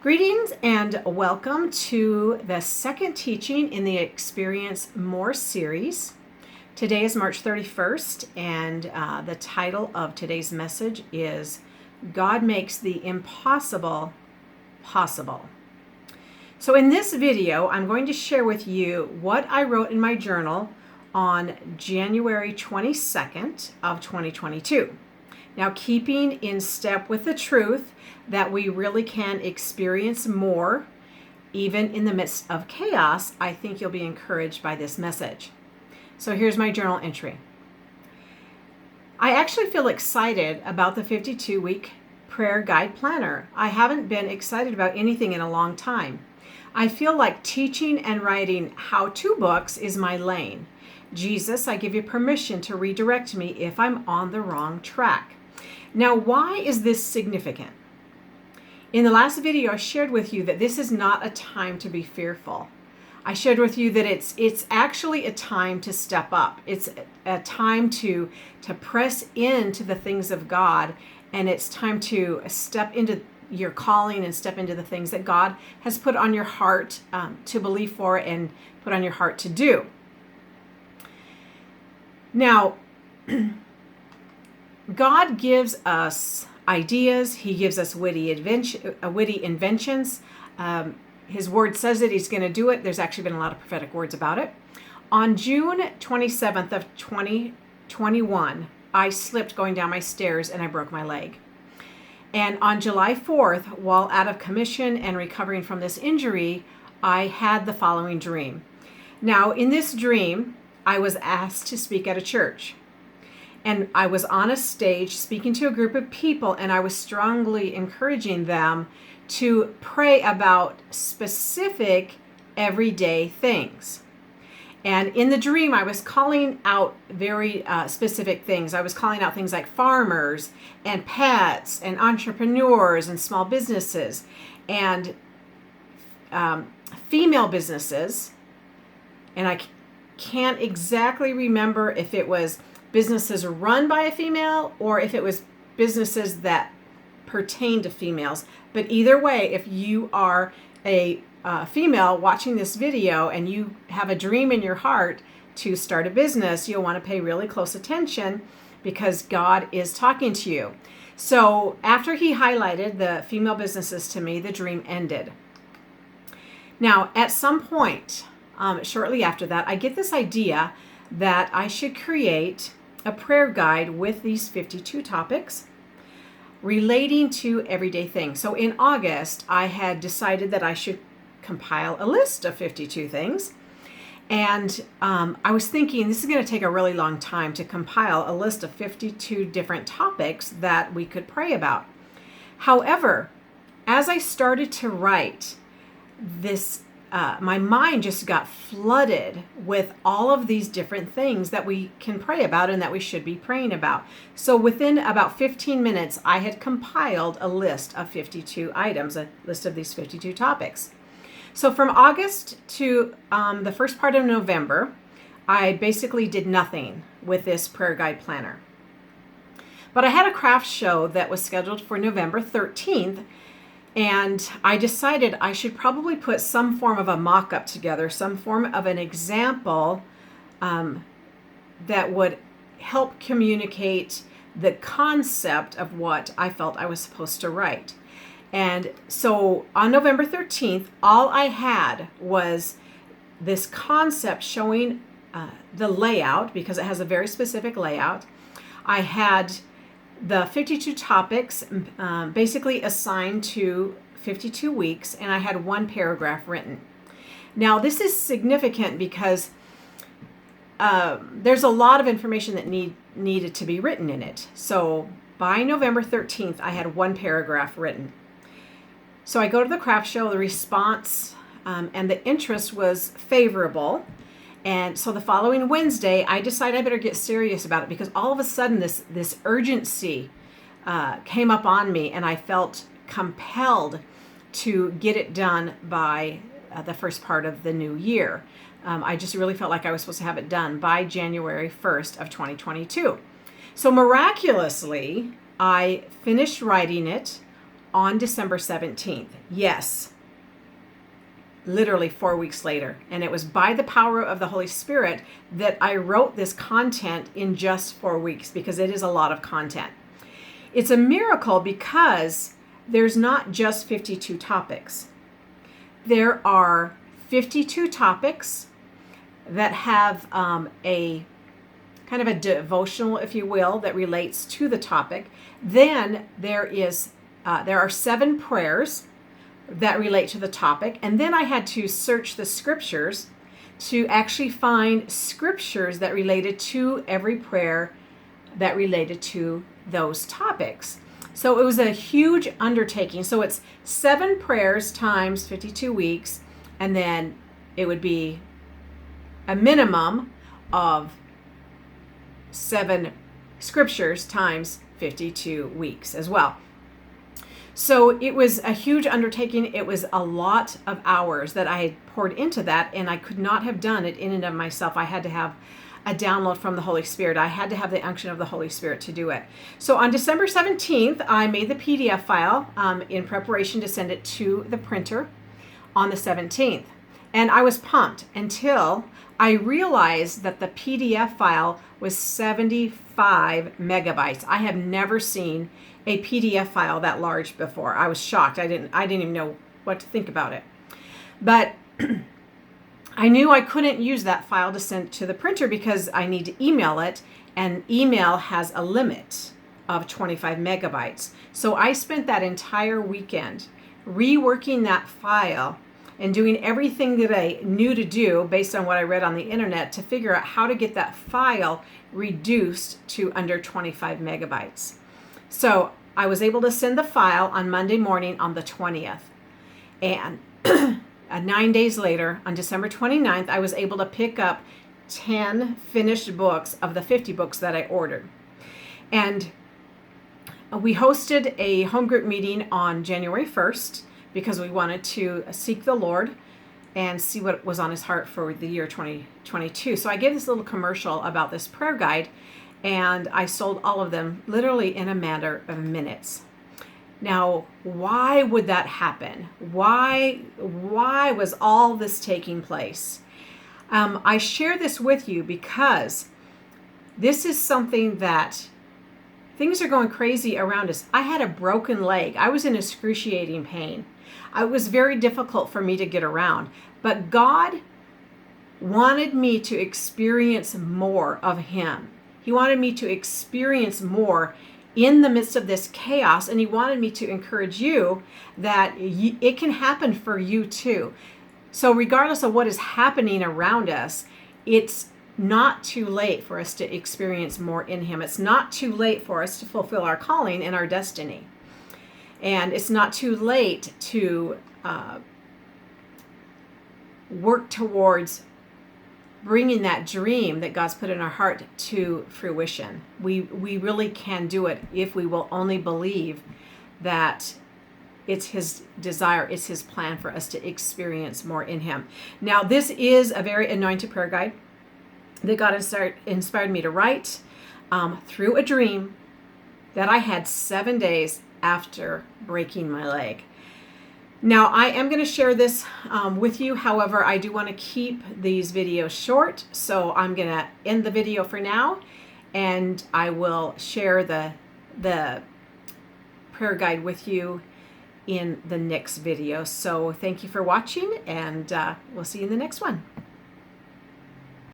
Greetings and welcome to the second teaching in the Experience More series. Today is March 31st, and the title of today's message is God Makes the Impossible Possible. So in this video, I'm going to share with you what I wrote in my journal on January 22nd of 2022. Now, keeping in step with the truth that we really can experience more, even in the midst of chaos, I think you'll be encouraged by this message. So here's my journal entry. I actually feel excited about the 52-week prayer guide planner. I haven't been excited about anything in a long time. I feel like teaching and writing how-to books is my lane. Jesus, I give you permission to redirect me if I'm on the wrong track. Now, why is this significant? In the last video, I shared with you that this is not a time to be fearful. I shared with you that it's actually a time to step up. It's a time to press into the things of God, and it's time to step into your calling and step into the things that God has put on your heart to believe for and put on your heart to do. Now, God gives us ideas. He gives us witty inventions. His word says it. He's going to do it. There's actually been a lot of prophetic words about it. On June 27th of 2021, I slipped going down my stairs and I broke my leg. And on July 4th, while out of commission and recovering from this injury, I had the following dream. Now, in this dream, I was asked to speak at a church. And I was on a stage speaking to a group of people, and I was strongly encouraging them to pray about specific everyday things. And in the dream, I was calling out very specific things. I was calling out things like farmers and pets and entrepreneurs and small businesses and female businesses. And I can't exactly remember if it was businesses run by a female or if it was businesses that pertain to females. But either way, if you are a female watching this video and you have a dream in your heart to start a business, you'll want to pay really close attention because God is talking to you. So after he highlighted the female businesses to me, the dream ended. Now, at some point, shortly after that, I get this idea that I should create a prayer guide with these 52 topics relating to everyday things. So in August, I had decided that I should compile a list of 52 things. And I was thinking this is going to take a really long time to compile a list of 52 different topics that we could pray about. However, as I started to write this, my mind just got flooded with all of these different things that we can pray about and that we should be praying about. So within about 15 minutes, I had compiled a list of 52 items, a list of these 52 topics. So from August to the first part of November, I basically did nothing with this prayer guide planner. But I had a craft show that was scheduled for November 13th, and I decided I should probably put some form of a mock-up together, some form of an example that would help communicate the concept of what I felt I was supposed to write. And so on November 13th, all I had was this concept showing the layout, because it has a very specific layout. I had the 52 topics basically assigned to 52 weeks, and I had one paragraph written. Now, this is significant because there's a lot of information that needed to be written in it. So by November 13th, I had one paragraph written. So I go to the craft show, the response and the interest was favorable. And so the following Wednesday, I decided I better get serious about it because all of a sudden this urgency came up on me, and I felt compelled to get it done by the first part of the new year. I just really felt like I was supposed to have it done by January 1st of 2022. So miraculously, I finished writing it on December 17th. Yes, literally 4 weeks later. And it was by the power of the Holy Spirit that I wrote this content in just 4 weeks, because it is a lot of content. It's a miracle because there's not just 52 topics. There are 52 topics that have a kind of a devotional, if you will, that relates to the topic. Then there are 7 prayers that relate to the topic. And then I had to search the scriptures to actually find scriptures that related to every prayer that related to those topics. So it was a huge undertaking. So it's 7 prayers times 52 weeks, and then it would be a minimum of 7 scriptures times 52 weeks as well. So it was a huge undertaking. It was a lot of hours that I had poured into that, and I could not have done it in and of myself. I had to have a download from the Holy Spirit. I had to have the unction of the Holy Spirit to do it. So on December 17th, I made the PDF file in preparation to send it to the printer on the 17th. And I was pumped until I realized that the PDF file was 75 megabytes. I have never seen a PDF file that large before. I was shocked. I didn't even know what to think about it. But I knew I couldn't use that file to send to the printer because I need to email it, and email has a limit of 25 megabytes. So I spent that entire weekend reworking that file and doing everything that I knew to do based on what I read on the internet to figure out how to get that file reduced to under 25 megabytes. So I was able to send the file on Monday morning on the 20th. And 9 days later, on December 29th, I was able to pick up 10 finished books of the 50 books that I ordered. And we hosted a home group meeting on January 1st because we wanted to seek the Lord and see what was on his heart for the year 2022. So I gave this little commercial about this prayer guide, and I sold all of them literally in a matter of minutes. Now, why would that happen? Why was all this taking place? I share this with you because this is something that things are going crazy around us. I had a broken leg. I was in excruciating pain. It was very difficult for me to get around, but God wanted me to experience more of him. He wanted me to experience more in the midst of this chaos, and he wanted me to encourage you that it can happen for you too. So regardless of what is happening around us, it's not too late for us to experience more in him. It's not too late for us to fulfill our calling and our destiny. And it's not too late to work towards bringing that dream that God's put in our heart to fruition. We really can do it if we will only believe that it's his desire, it's his plan for us to experience more in him. Now, this is a very anointed prayer guide that God inspired me to write through a dream that I had 7 days after breaking my leg. Now, I am going to share this with you. However, I do want to keep these videos short, so I'm going to end the video for now, and I will share the prayer guide with you in the next video. So thank you for watching, and we'll see you in the next one.